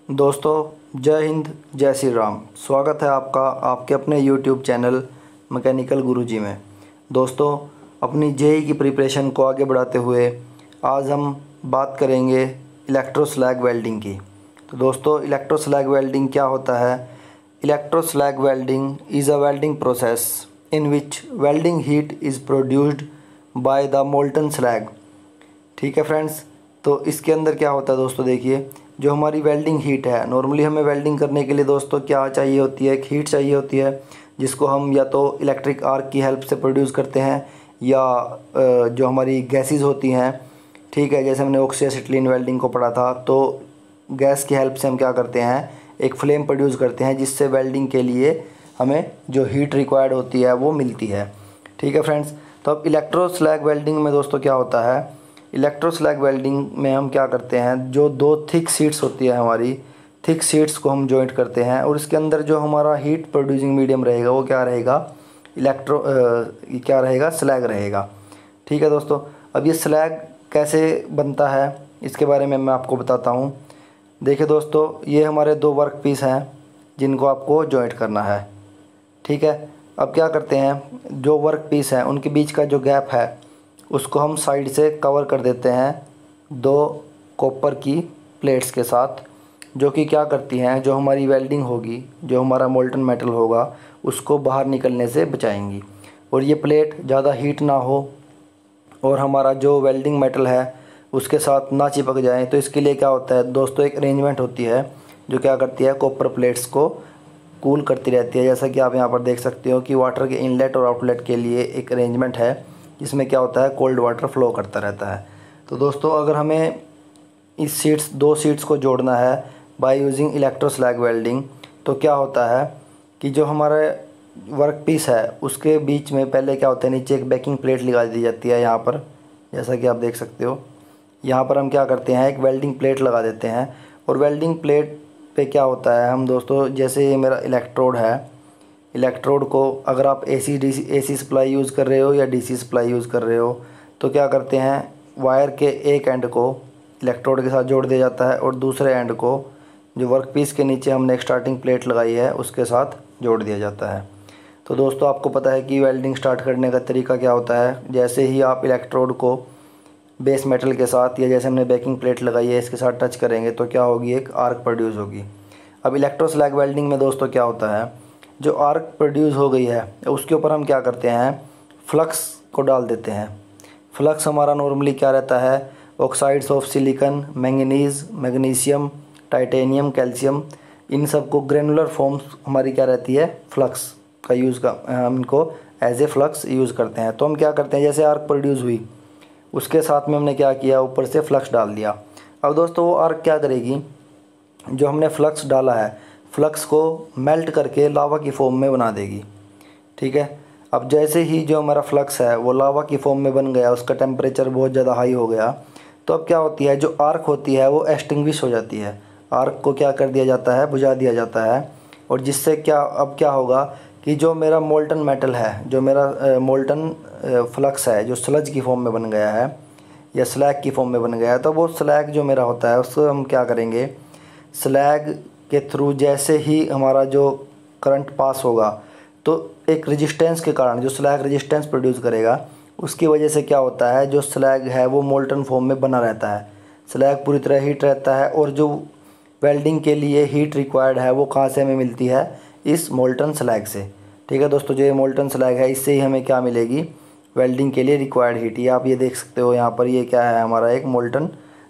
दोस्तों जय हिंद जय श्री राम। स्वागत है आपका आपके अपने YouTube चैनल मैकेनिकल गुरुजी में। दोस्तों अपनी जेईई की प्रिपरेशन को आगे बढ़ाते हुए आज हम बात करेंगे इलेक्ट्रोस्लैग वेल्डिंग की। तो दोस्तों इलेक्ट्रोस्लैग वेल्डिंग क्या होता है? Electroslag welding is a welding process in which welding heat is produced by the molten slag. ठीक है फ्रेंड्स, तो इसके अंदर क्या होता है दोस्तों, देखिए जो हमारी वेल्डिंग हीट है, नॉर्मली हमें वेल्डिंग करने के लिए दोस्तों क्या चाहिए होती है? एक हीट चाहिए होती है जिसको हम या तो इलेक्ट्रिक आर्क की हेल्प से प्रोड्यूस करते हैं या जो हमारी गैसेस होती हैं, ठीक है, जैसे हमने ऑक्सीएसिटिलीन वेल्डिंग को पढ़ा था, तो गैस की हेल्प से हम क्या करते हैं, एक फ्लेम प्रोड्यूस करते हैं जिससे वेल्डिंग के लिए हमें जो हीट रिक्वायर्ड होती है वो मिलती है। ठीक है फ्रेंड्स, तो अब इलेक्ट्रोस्लैग वेल्डिंग में दोस्तों क्या होता है? इलेक्ट्रोस्लैग वेल्डिंग में हम क्या करते हैं, जो दो थिक शीट्स होती है हमारी, थिक शीट्स को हम जॉइंट करते हैं और इसके अंदर जो हमारा हीट प्रोड्यूसिंग मीडियम रहेगा वो क्या रहेगा? क्या रहेगा? स्लैग रहेगा। ठीक है दोस्तों, अब ये स्लैग कैसे बनता है इसके बारे में मैं आपको बताता हूँ। देखिए दोस्तों, ये हमारे दो वर्क पीस हैं जिनको आपको जॉइंट करना है। ठीक है, अब क्या करते हैं, जो वर्क पीस हैं उनके बीच का जो गैप है उसको हम साइड से कवर कर देते हैं दो कॉपर की प्लेट्स के साथ, जो कि क्या करती हैं, जो हमारी वेल्डिंग होगी, जो हमारा मोल्टन मेटल होगा उसको बाहर निकलने से बचाएंगी और ये प्लेट ज़्यादा हीट ना हो और हमारा जो वेल्डिंग मेटल है उसके साथ ना चिपक जाए। तो इसके लिए क्या होता है दोस्तों, एक अरेंजमेंट होती है जो क्या करती है, कॉपर प्लेट्स को कूल करती रहती है। जैसा कि आप यहाँ पर देख सकते हो कि वाटर के इनलेट और आउटलेट के लिए एक अरेंजमेंट है जिसमें क्या होता है, कोल्ड वाटर फ्लो करता रहता है। तो दोस्तों अगर हमें इस दो शीट्स को जोड़ना है बाय यूजिंग इलेक्ट्रोस्लैग वेल्डिंग, तो क्या होता है कि जो हमारा वर्क पीस है उसके बीच में पहले क्या होता है, नीचे एक बेकिंग प्लेट लगा दी जाती है। यहाँ पर जैसा कि आप देख सकते हो, यहाँ पर हम क्या करते हैं, एक वेल्डिंग प्लेट लगा देते हैं और वेल्डिंग प्लेट पे क्या होता है, हम दोस्तों जैसे ये मेरा इलेक्ट्रोड है, इलेक्ट्रोड को अगर आप एसी सप्लाई यूज़ कर रहे हो या डीसी सप्लाई यूज़ कर रहे हो तो क्या करते हैं, वायर के एक एंड को इलेक्ट्रोड के साथ जोड़ दिया जाता है और दूसरे एंड को जो वर्क पीस के नीचे हमने एक स्टार्टिंग प्लेट लगाई है उसके साथ जोड़ दिया जाता है। तो दोस्तों आपको पता है कि वेल्डिंग स्टार्ट करने का तरीका क्या होता है। जैसे ही आप इलेक्ट्रोड को बेस मेटल के साथ या जैसे हमने बेकिंग प्लेट लगाई है इसके साथ टच करेंगे तो क्या होगी, एक आर्क प्रोड्यूस होगी। अब इलेक्ट्रोस्लैग वेल्डिंग में दोस्तों क्या होता है, जो आर्क प्रोड्यूस हो गई है उसके ऊपर हम क्या करते हैं, फ्लक्स को डाल देते हैं। फ्लक्स हमारा नॉर्मली क्या रहता है, oxides of silicon, manganese, magnesium, titanium, calcium, इन सब को ग्रेनुलर फॉर्म्स हमारी क्या रहती है, फ्लक्स का यूज़ का हम इनको एज ए फ्लक्स यूज़ करते हैं। तो हम क्या करते हैं, जैसे आर्क प्रोड्यूस हुई उसके साथ में हमने क्या किया, ऊपर से फ्लक्स डाल दिया। अब दोस्तों वो आर्क क्या करेगी, जो हमने फ्लक्स डाला है फ्लक्स को मेल्ट करके लावा की फॉर्म में बना देगी। ठीक है, अब जैसे ही जो हमारा फ्लक्स है वो लावा की फॉर्म में बन गया, उसका टेम्परेचर बहुत ज़्यादा हाई हो गया, तो अब क्या होती है, जो आर्क होती है वो एक्सटिंग्विश हो जाती है। आर्क को क्या कर दिया जाता है, बुझा दिया जाता है और जिससे क्या अब क्या होगा कि जो मेरा मोल्टन मेटल है, जो मेरा मोल्टन फ्लक्स है जो स्लज की फॉर्म में बन गया है या स्लैग की फॉर्म में बन गया है, तो वो स्लैग जो मेरा होता है उसको हम क्या करेंगे, स्लैग के थ्रू जैसे ही हमारा जो करंट पास होगा तो एक रेजिस्टेंस के कारण जो स्लैग रेजिस्टेंस प्रोड्यूस करेगा उसकी वजह से क्या होता है, जो स्लैग है वो मोल्टन फॉर्म में बना रहता है। स्लैग पूरी तरह हीट रहता है और जो वेल्डिंग के लिए हीट रिक्वायर्ड है वो कहाँ से हमें मिलती है, इस मोल्टन स्लैग से। ठीक है दोस्तों, जो ये मोल्टन स्लैग है इससे ही हमें क्या मिलेगी, वेल्डिंग के लिए रिक्वायर्ड हीट। ये आप ये देख सकते हो यहाँ पर, ये क्या है, हमारा एक मोल्टन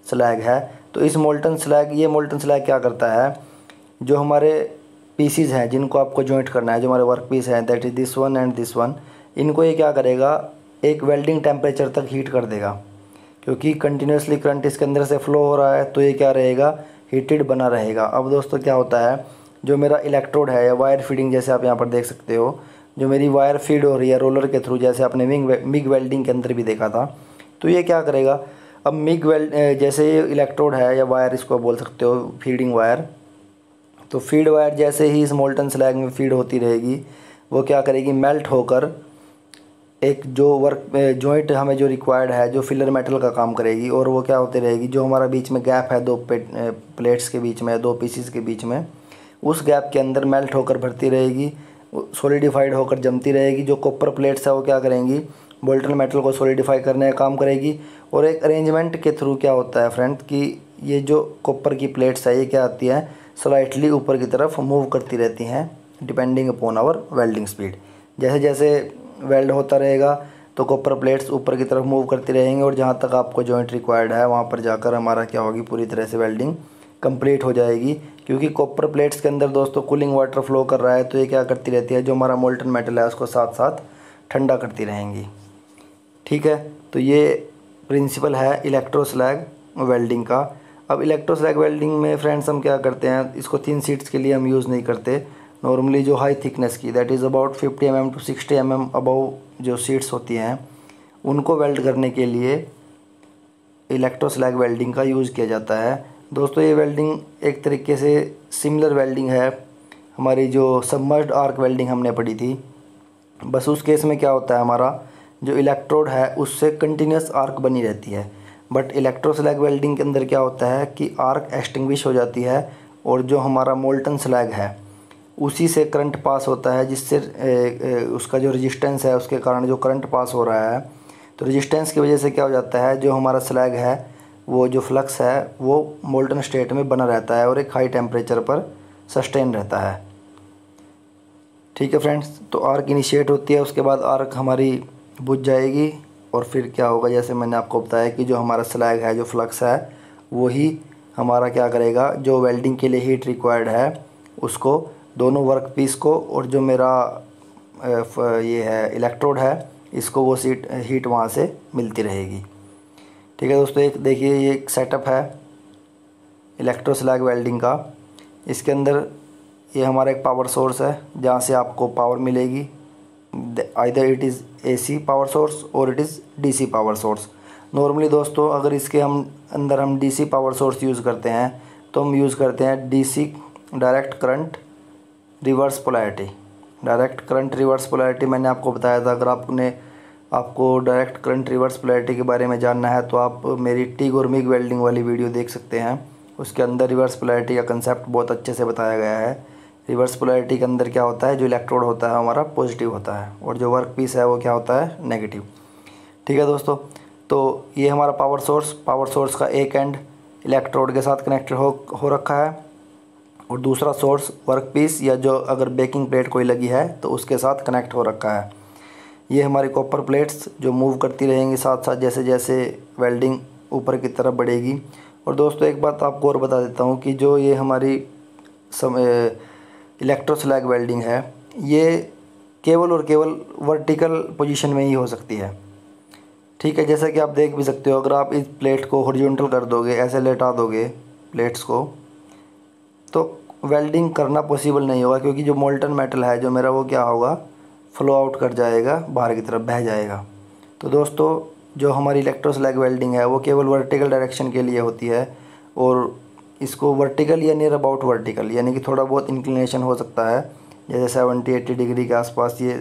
स्लैग है। तो इस मोल्टन स्लैग, ये मोल्टन स्लैग क्या करता है, जो हमारे पीसीज हैं जिनको आपको जॉइंट करना है, जो हमारे वर्क पीस हैं, that is this one and this one, इनको ये क्या करेगा, एक वेल्डिंग टेम्परेचर तक हीट कर देगा। क्योंकि कंटिन्यूसली करंट इसके अंदर से फ्लो हो रहा है तो ये क्या रहेगा, हीटेड बना रहेगा। अब दोस्तों क्या होता है, जो मेरा इलेक्ट्रोड है या वायर फीडिंग, जैसे आप यहाँ पर देख सकते हो, जो मेरी वायर फीड हो रही है रोलर के थ्रू, जैसे आपने मिग वेल्डिंग के अंदर भी देखा था, तो ये क्या करेगा, अब मिग वेल्ड जैसे ये इलेक्ट्रोड है या वायर इसको बोल सकते हो, फीडिंग वायर, तो फीड वायर जैसे ही इस मोल्टन स्लैग में फीड होती रहेगी वो क्या करेगी, मेल्ट होकर एक जो वर्क जॉइंट हमें जो रिक्वायर्ड है, जो फिलर मेटल का काम करेगी, और वो क्या होती रहेगी, जो हमारा बीच में गैप है दो प्लेट्स के बीच में, दो पीसीस के बीच में, उस गैप के अंदर मेल्ट होकर भरती रहेगी, सॉलिडिफाइड होकर जमती रहेगी। जो कॉपर प्लेट्स है वो क्या करेंगी, बोल्टन मेटल को सॉलिडिफाई करने का काम करेगी। और एक अरेंजमेंट के थ्रू क्या होता है फ्रेंड कि ये जो कॉपर की प्लेट्स है ये क्या आती हैं, स्लाइटली ऊपर की तरफ मूव करती रहती हैं depending upon our welding speed. जैसे जैसे वेल्ड होता रहेगा तो कॉपर प्लेट्स ऊपर की तरफ मूव करती रहेंगी, और जहाँ तक आपको जॉइंट रिक्वायर्ड है वहाँ पर जाकर हमारा क्या होगी, पूरी तरह से वेल्डिंग कंप्लीट हो जाएगी। क्योंकि कॉपर प्लेट्स के अंदर दोस्तों कूलिंग वाटर फ्लो कर रहा है, तो ये क्या करती रहती है, जो हमारा मोल्टन मेटल है उसको साथ साथ ठंडा करती रहेंगी। ठीक है, तो ये प्रिंसिपल है इलेक्ट्रोस्लैग वेल्डिंग का। अब इलेक्ट्रोस्लैग वेल्डिंग में फ्रेंड्स हम क्या करते हैं, इसको 3 शीट्स के लिए हम यूज़ नहीं करते। नॉर्मली जो हाई थिकनेस की, that is about 50 mm to 60 mm above जो शीट्स होती हैं, उनको वेल्ड करने के लिए इलेक्ट्रोस्लैग वेल्डिंग का यूज़ किया जाता है। दोस्तों ये वेल्डिंग एक तरीके से सिमिलर वेल्डिंग है हमारी जो सबमर्ज्ड आर्क वेल्डिंग हमने पढ़ी थी। बस उस केस में क्या होता है, हमारा जो इलेक्ट्रोड है उससे कंटिन्यूस आर्क बनी रहती है। बट इलेक्ट्रोस्लैग वेल्डिंग के अंदर क्या होता है कि आर्क एक्सटिंग्विश हो जाती है, और जो हमारा मोल्टन स्लैग है उसी से करंट पास होता है, जिससे उसका जो रेजिस्टेंस है उसके कारण जो करंट पास हो रहा है, तो रेजिस्टेंस की वजह से क्या हो जाता है, जो हमारा स्लैग है वो जो फ्लक्स है वो मोल्टन स्टेट में बना रहता है और एक हाई टेम्परेचर पर सस्टेन रहता है। ठीक है फ्रेंड्स, तो आर्क इनिशिएट होती है, उसके बाद आर्क हमारी बुझ जाएगी, और फिर क्या होगा, जैसे मैंने आपको बताया कि जो हमारा स्लैग है, जो फ्लक्स है, वही हमारा क्या करेगा, जो वेल्डिंग के लिए हीट रिक्वायर्ड है उसको दोनों वर्क पीस को, और जो मेरा ये है इलेक्ट्रोड है, इसको वो हीट वहाँ से मिलती रहेगी। ठीक है दोस्तों, एक देखिए ये एक सेटअप है इलेक्ट्रोस्लैग वेल्डिंग का। इसके अंदर ये हमारा एक पावर सोर्स है जहाँ से आपको पावर मिलेगी, either it is AC power source और it is DC power source. Normally दोस्तों अगर इसके हम DC पावर सोर्स यूज़ करते हैं तो हम यूज़ करते हैं DC direct current reverse polarity. Direct current reverse polarity मैंने आपको बताया था। अगर आपको डायरेक्ट करंट रिवर्स पोलैरिटी के बारे में जानना है तो आप मेरी टीग और मिग वेल्डिंग वाली वीडियो देख सकते हैं। उसके अंदर रिवर्स पोलैरिटी का कंसेप्ट बहुत अच्छे से बताया गया है। रिवर्स पोलैरिटी के अंदर क्या होता है, जो इलेक्ट्रोड होता है हमारा पॉजिटिव होता है, और जो वर्क पीस है वो क्या होता है, नेगेटिव। ठीक है दोस्तों, तो ये हमारा पावर सोर्स का एक एंड इलेक्ट्रोड के साथ कनेक्टेड हो रखा है, और दूसरा सोर्स वर्क पीस या जो अगर बेकिंग प्लेट कोई लगी है तो उसके साथ कनेक्ट हो रखा है। ये हमारी कॉपर प्लेट्स जो मूव करती रहेंगी साथ साथ जैसे जैसे वेल्डिंग ऊपर की तरफ बढ़ेगी। और दोस्तों एक बात आपको और बता देता हूँ कि जो ये हमारी इलेक्ट्रोस्लैग वेल्डिंग है, ये केवल और केवल वर्टिकल पोजीशन में ही हो सकती है। ठीक है, जैसा कि आप देख भी सकते हो, अगर आप इस प्लेट को हॉरिजॉन्टल कर दोगे, ऐसे लेटा दोगे प्लेट्स को, तो वेल्डिंग करना पॉसिबल नहीं होगा, क्योंकि जो मोल्टन मेटल है जो मेरा वो क्या होगा, फ्लो आउट कर जाएगा, बाहर की तरफ बह जाएगा। तो दोस्तों जो हमारी इलेक्ट्रोस्लैग वेल्डिंग है वो केवल वर्टिकल डायरेक्शन के लिए होती है, और इसको वर्टिकल या नियर अबाउट वर्टिकल, यानी कि थोड़ा बहुत इंक्लिनेशन हो सकता है, जैसे 70-80 डिग्री के आसपास ये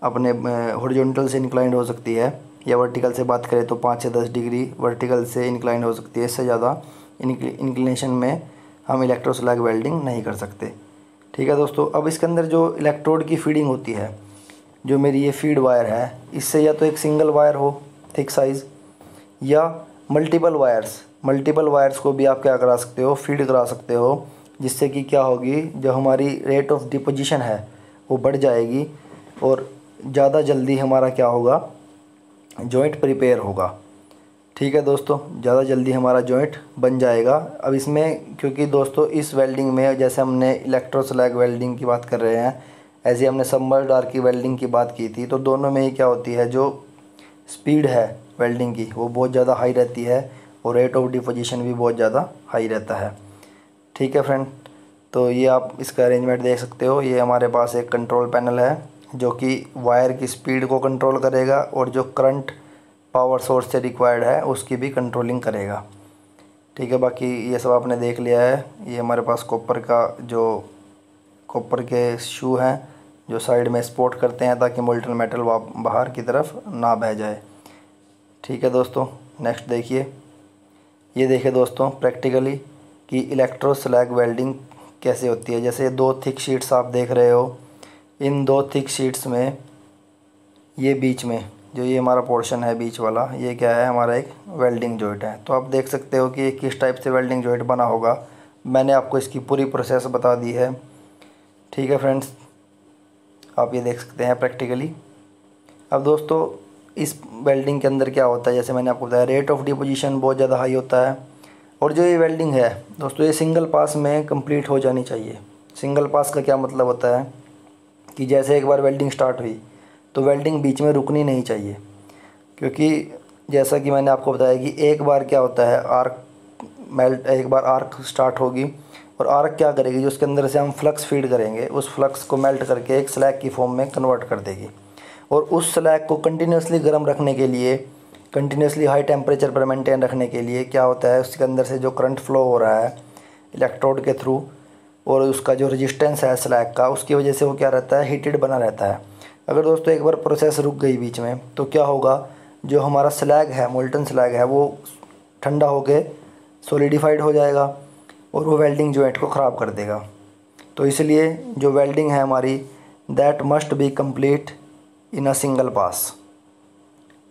अपने हॉरिजॉन्टल से इंक्लाइंड हो सकती है, या वर्टिकल से बात करें तो 5 से 10 डिग्री वर्टिकल से इंक्लाइंड हो सकती है। इससे ज़्यादा इंक्लिनेशन में हम इलेक्ट्रोस्लैग वेल्डिंग नहीं कर सकते। ठीक है दोस्तों, अब इसके अंदर जो इलेक्ट्रोड की फीडिंग होती है, जो मेरी ये फीड वायर है, इससे या तो एक सिंगल वायर हो थिक साइज़, या मल्टीपल वायर्स को भी आप क्या करा सकते हो, फीड करा सकते हो, जिससे कि क्या होगी, जो हमारी रेट ऑफ डिपोजिशन है वो बढ़ जाएगी, और ज़्यादा जल्दी हमारा क्या होगा, जॉइंट प्रिपेयर होगा। ठीक है दोस्तों, ज़्यादा जल्दी हमारा जॉइंट बन जाएगा। अब इसमें क्योंकि दोस्तों इस वेल्डिंग में जैसे हमने इलेक्ट्रोस्लैग वेल्डिंग की बात कर रहे हैं, ऐसे हमने सबमर्ज्ड आर्क की वेल्डिंग की बात की थी, तो दोनों में ही क्या होती है, जो स्पीड है वेल्डिंग की वो बहुत ज़्यादा हाई रहती है, और रेट ऑफ डिपोजिशन भी बहुत ज़्यादा हाई रहता है। ठीक है फ्रेंड, तो ये आप इसका अरेंजमेंट देख सकते हो। ये हमारे पास एक कंट्रोल पैनल है जो कि वायर की स्पीड को कंट्रोल करेगा, और जो करंट पावर सोर्स से रिक्वायर्ड है उसकी भी कंट्रोलिंग करेगा। ठीक है, बाकी ये सब आपने देख लिया है। ये हमारे पास कॉपर के शू हैं जो साइड में सपोर्ट करते हैं ताकि मोल्टन मेटल बाहर की तरफ ना बह जाए। ठीक है दोस्तों, नेक्स्ट देखिए। ये देखिए दोस्तों प्रैक्टिकली कि इलेक्ट्रो स्लैग वेल्डिंग कैसे होती है। जैसे 2 थिक शीट्स आप देख रहे हो, इन 2 थिक शीट्स में ये बीच में जो ये हमारा पोर्शन है बीच वाला, ये क्या है, हमारा एक वेल्डिंग जॉइंट है। तो आप देख सकते हो कि ये किस टाइप से वेल्डिंग जॉइंट बना होगा। मैंने आपको इसकी पूरी प्रोसेस बता दी है। ठीक है फ्रेंड्स, आप ये देख सकते हैं प्रैक्टिकली। अब दोस्तों इस वेल्डिंग के अंदर क्या होता है, जैसे मैंने आपको बताया रेट ऑफ डिपोजिशन बहुत ज़्यादा हाई होता है। और जो ये वेल्डिंग है दोस्तों, ये सिंगल पास में कंप्लीट हो जानी चाहिए। सिंगल पास का क्या मतलब होता है कि जैसे एक बार वेल्डिंग स्टार्ट हुई तो वेल्डिंग बीच में रुकनी नहीं चाहिए, क्योंकि जैसा कि मैंने आपको बताया कि एक बार क्या होता है, एक बार आर्क स्टार्ट होगी और आर्क क्या करेगी, जो उसके अंदर से हम फ्लक्स फीड करेंगे, उस फ्लक्स को मेल्ट करके एक स्लैग की फॉर्म में कन्वर्ट कर देगी। और उस स्लैग को कंटिन्यूसली गर्म रखने के लिए, कंटिन्यूसली हाई टेम्परेचर पर मेंटेन रखने के लिए क्या होता है, उसके अंदर से जो करंट फ्लो हो रहा है इलेक्ट्रोड के थ्रू और उसका जो रेजिस्टेंस है स्लैग का, उसकी वजह से वो क्या रहता है, हीटेड बना रहता है। अगर दोस्तों एक बार प्रोसेस रुक गई बीच में तो क्या होगा, जो हमारा स्लैग है, मोल्टन स्लैग है, वो ठंडा होके सॉलिडिफाइड हो जाएगा और वो वेल्डिंग जॉइंट को ख़राब कर देगा। तो इसलिए जो वेल्डिंग है हमारी, that must be complete in a single pass.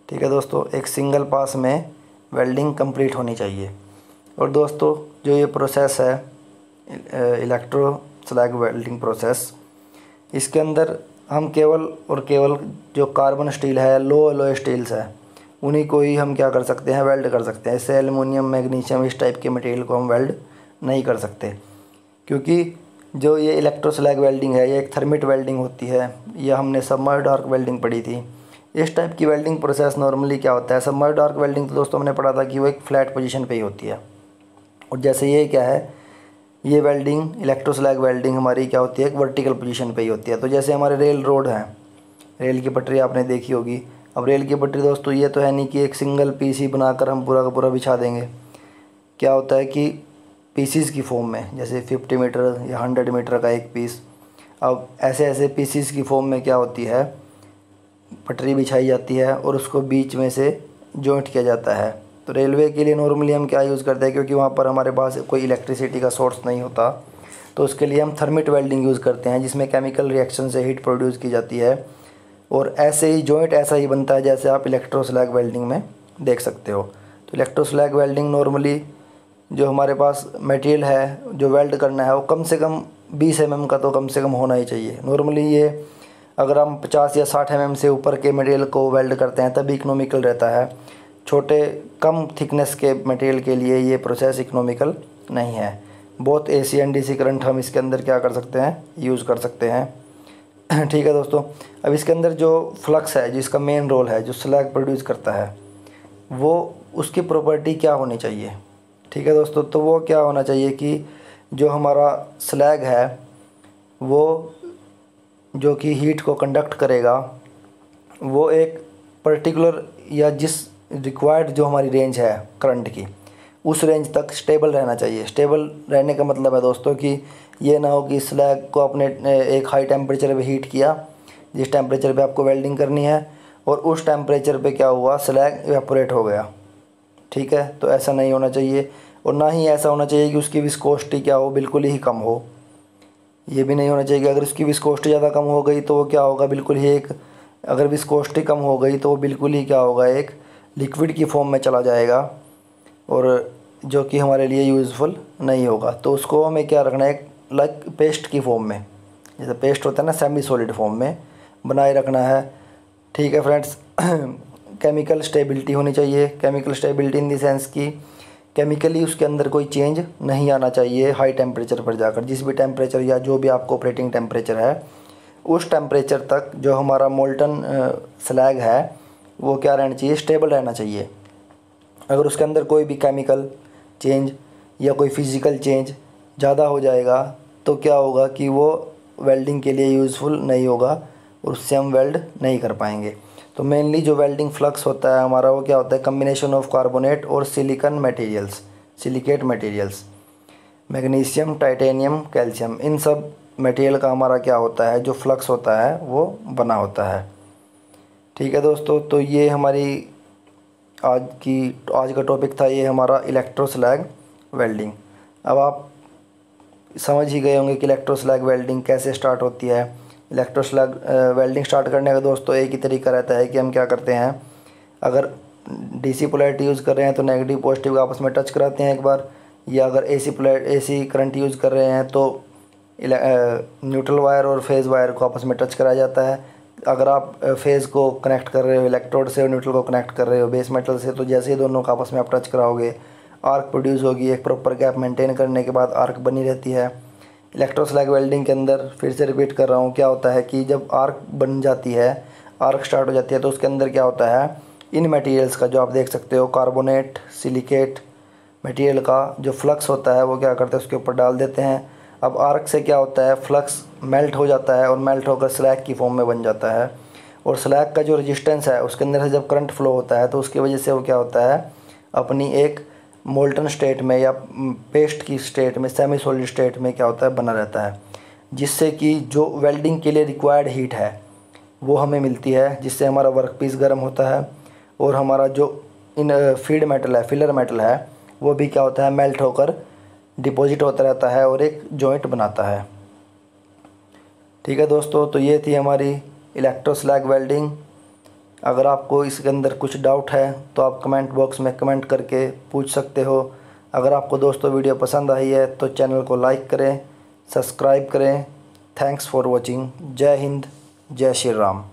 ठीक है दोस्तों, एक सिंगल पास में वेल्डिंग कंप्लीट होनी चाहिए। और दोस्तों जो ये प्रोसेस है इलेक्ट्रो स्लैग वेल्डिंग प्रोसेस, इसके अंदर हम केवल और केवल जो कार्बन स्टील है, लो एलॉय स्टील्स है, उन्हीं को ही हम क्या कर सकते हैं, वेल्ड कर सकते हैं। इससे एल्युमिनियम, मैग्नीशियम, इस टाइप के मटेरियल को हम वेल्ड नहीं कर सकते, क्योंकि जो ये इलेक्ट्रो स्लैग वेल्डिंग है ये एक थर्मिट वेल्डिंग होती है। यह हमने सबमर्ज्ड आर्क वेल्डिंग पढ़ी थी। इस टाइप की वेल्डिंग प्रोसेस नॉर्मली क्या होता है, सबमर्ज्ड आर्क वेल्डिंग तो दोस्तों हमने पढ़ा था कि वो एक फ्लैट पोजीशन पे ही होती है। और जैसे ये क्या है, ये वेल्डिंग इलेक्ट्रो स्लैग वेल्डिंग हमारी क्या होती है, एक वर्टिकल पोजीशन पे ही होती है। तो जैसे हमारे रेल रोड हैं, रेल की पटरी आपने देखी होगी। अब रेल की पटरी दोस्तों ये तो है नहीं कि एक सिंगल पीस ही बनाकर हम पूरा का पूरा बिछा देंगे। क्या होता है कि पीसीस की फॉर्म में, जैसे 50 मीटर या 100 मीटर का एक पीस, अब ऐसे ऐसे पीसीस की फॉर्म में क्या होती है, पटरी बिछाई जाती है और उसको बीच में से जॉइंट किया जाता है। तो रेलवे के लिए नॉर्मली हम क्या यूज़ करते हैं, क्योंकि वहाँ पर हमारे पास कोई इलेक्ट्रिसिटी का सोर्स नहीं होता, तो उसके लिए हम थर्मिट वेल्डिंग यूज़ करते हैं, जिसमें केमिकल रिएक्शन से हीट प्रोड्यूस की जाती है। और ऐसे ही जॉइंट ऐसा ही बनता है जैसे आप इलेक्ट्रो स्लैग वेल्डिंग में देख सकते हो। तो इलेक्ट्रो स्लैग वेल्डिंग नॉर्मली जो हमारे पास मटेरियल है जो वेल्ड करना है, वो कम से कम 20 mm का तो कम से कम होना ही चाहिए। नॉर्मली ये अगर हम 50 या 60 mm से ऊपर के मटेरियल को वेल्ड करते हैं तभी इकोनॉमिकल रहता है। छोटे कम थिकनेस के मटेरियल के लिए ये प्रोसेस इकोनॉमिकल नहीं है। बहुत AC एंड DC करंट हम इसके अंदर क्या कर सकते हैं, यूज़ कर सकते हैं। ठीक है दोस्तों, अब इसके अंदर जो फ्लक्स है, जिसका मेन रोल है, जो स्लैग प्रोड्यूस करता है, वो उसकी प्रॉपर्टी क्या होनी चाहिए। ठीक है दोस्तों, तो वो क्या होना चाहिए कि जो हमारा स्लैग है वो जो कि हीट को कंडक्ट करेगा, वो एक पर्टिकुलर या जिस रिक्वायर्ड जो हमारी रेंज है करंट की, उस रेंज तक स्टेबल रहना चाहिए। स्टेबल रहने का मतलब है दोस्तों कि ये ना हो कि स्लैग को आपने एक हाई टेम्परेचर पे हीट किया, जिस टेम्परेचर पे आपको वेल्डिंग करनी है, और उस टेम्परेचर पे क्या हुआ, स्लैग इवेपोरेट हो गया। ठीक है, तो ऐसा नहीं होना चाहिए। और ना ही ऐसा होना चाहिए कि उसकी विस्कोसिटी क्या हो, बिल्कुल ही कम हो। ये भी नहीं होना चाहिए कि अगर उसकी विस्कोसिटी ज़्यादा कम हो गई तो वो क्या होगा, बिल्कुल ही एक, अगर विस्कोसिटी कम हो गई तो वो बिल्कुल ही क्या होगा, एक लिक्विड की फॉर्म में चला जाएगा, और जो कि हमारे लिए यूज़फुल नहीं होगा। तो उसको हमें क्या रखना है, लाइक पेस्ट की फॉर्म में, जैसे पेस्ट होता है ना, सेमी सॉलिड फॉर्म में बनाए रखना है। ठीक है फ्रेंड्स, केमिकल स्टेबिलिटी होनी चाहिए। Chemical stability in the sense कि केमिकली उसके अंदर कोई चेंज नहीं आना चाहिए हाई टेम्परेचर पर जाकर। जिस भी टेम्परेचर या जो भी आपको ऑपरेटिंग टेम्परेचर है, उस टेम्परेचर तक जो हमारा मोल्टन स्लैग है वो क्या रहना चाहिए, स्टेबल रहना चाहिए। अगर उसके अंदर कोई भी केमिकल चेंज या कोई फिज़िकल चेंज ज़्यादा हो जाएगा तो क्या होगा कि वो वेल्डिंग के लिए यूज़फुल नहीं होगा और उससे हम वेल्ड नहीं कर पाएंगे। तो मेनली जो वेल्डिंग फ्लक्स होता है हमारा, वो क्या होता है, कम्बिनेशन ऑफ कार्बोनेट और silicon materials, silicate materials, magnesium, titanium, calcium, इन सब मटेरियल का हमारा क्या होता है, जो फ्लक्स होता है वो बना होता है। ठीक है दोस्तों, तो ये हमारी आज का टॉपिक था, ये हमारा इलेक्ट्रोस्लैग वेल्डिंग। अब आप समझ ही गए होंगे कि इलेक्ट्रोस्लैग वेल्डिंग कैसे स्टार्ट होती है। इलेक्ट्रोस्लैग वेल्डिंग स्टार्ट करने का दोस्तों एक ही तरीका रहता है कि हम क्या करते हैं, अगर डीसी पोलैरिटी यूज़ कर रहे हैं तो नेगेटिव पॉजिटिव आपस में टच कराते हैं एक बार, या अगर एसी करंट यूज़ कर रहे हैं तो न्यूट्रल वायर और फेज़ वायर को आपस में टच कराया जाता है। अगर आप फेज़ को कनेक्ट कर रहे हो इलेक्ट्रोड से और न्यूट्रल को कनेक्ट कर रहे हो बेस मेटल से, तो जैसे ही दोनों का आपस में आप टच कराओगे आर्क प्रोड्यूस होगी। एक प्रॉपर गैप मेंटेन करने के बाद आर्क बनी रहती है। इलेक्ट्रोस्लैग वेल्डिंग के अंदर फिर से रिपीट कर रहा हूँ, क्या होता है कि जब आर्क बन जाती है, आर्क स्टार्ट हो जाती है, तो उसके अंदर क्या होता है, इन मटेरियल्स का जो आप देख सकते हो कार्बोनेट सिलिकेट मटेरियल का जो फ्लक्स होता है वो क्या करते हैं उसके ऊपर डाल देते हैं। अब आर्क से क्या होता है, फ्लक्स मेल्ट हो जाता है और मेल्ट होकर स्लैग की फॉर्म में बन जाता है। और स्लैग का जो रेजिस्टेंस है उसके अंदर से जब करंट फ्लो होता है तो उसकी वजह से वो क्या होता है, अपनी एक मोल्टन स्टेट में या पेस्ट की स्टेट में, सेमी सॉलिड स्टेट में क्या होता है, बना रहता है, जिससे कि जो वेल्डिंग के लिए रिक्वायर्ड हीट है वो हमें मिलती है, जिससे हमारा वर्क पीस गर्म होता है और हमारा जो इन फीड मेटल है, फिलर मेटल है, वो भी क्या होता है, मेल्ट होकर डिपॉजिट होता रहता है और एक जॉइंट बनाता है। ठीक है दोस्तों, तो ये थी हमारी इलेक्ट्रोस्लैग वेल्डिंग। अगर आपको इसके अंदर कुछ डाउट है तो आप कमेंट बॉक्स में कमेंट करके पूछ सकते हो। अगर आपको दोस्तों वीडियो पसंद आई है तो चैनल को लाइक करें, सब्सक्राइब करें। Thanks for watching. जय हिंद, जय श्री राम।